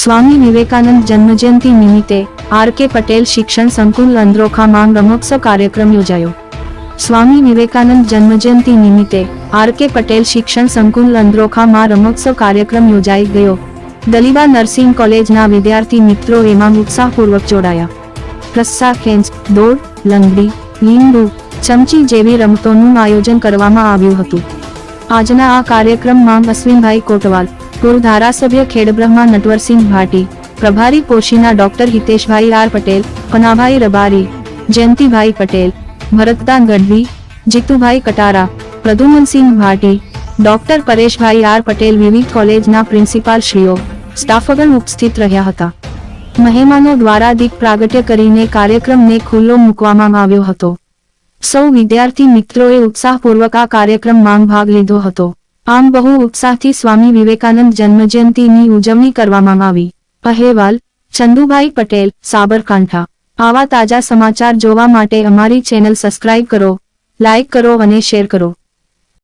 સ્વામી વિવેકાનંદ જન્મજયંતિ નિમિત્તે આર.કે. પટેલ શિક્ષણ સંકુલ અંદ્રોખામાં રમોત્સવ કાર્યક્રમ યોજાયો. સ્વામી વિવેકાનંદ જન્મજયંતિ નિમિત્તે આર.કે. પટેલ શિક્ષણ સંકુલ અંદ્રોખામાં રમોત્સવ કાર્યક્રમ યોજાઈ ગયો. દલિબા નર્સિંગ કોલેજના વિદ્યાર્થી મિત્રો એમાં ઉત્સાહપૂર્વક જોડાયા. રસ્સા ખેંચ, દોડ, લંગડી, લીંબુ, ચમચી જેવી રમતોનું આયોજન કરવામાં આવ્યું હતું. આજના આ કાર્યક્રમમાં અશ્વિનભાઈ કોટવાલ, પૂર્વ ધારાસભ્ય ખેડબ્રહ્મા નટવરસિંહ ભાટી, પ્રભારી પોશીના ડોક્ટર હિતેશભાઈ આર પટેલ, પનાભાઈ રબારી, જયંતિભાઈ પટેલ, ભરતદાન ગઢવી, જીતુભાઈ કટારા, પ્રદ્યુમનસિંહ ભાટી, ડોક્ટર પરેશભાઈ આર પટેલ વિવિધ કોલેજના પ્રિન્સિપાલ શ્રીઓ, સ્ટાફગણ ઉપસ્થિત રહ્યા હતા. મહેમાનો દ્વારા દીપ પ્રાગટ્ય કરીને કાર્યક્રમને ખુલ્લો મૂકવામાં આવ્યો હતો. સૌ વિદ્યાર્થી મિત્રોએ ઉત્સાહપૂર્વક આ કાર્યક્રમમાં ભાગ લીધો હતો. આમ બહુ ઉત્સાહથી સ્વામી વિવેકાનંદ જન્મજયંતિની ઉજવણી કરવામાં આવી. અહેવાલ ચંદુભાઈ પટેલ, સાબરકાંઠા. આવા તાજા સમાચાર જોવા માટે અમારી ચેનલ સબસ્ક્રાઇબ કરો, લાઇક કરો અને શેર કરો.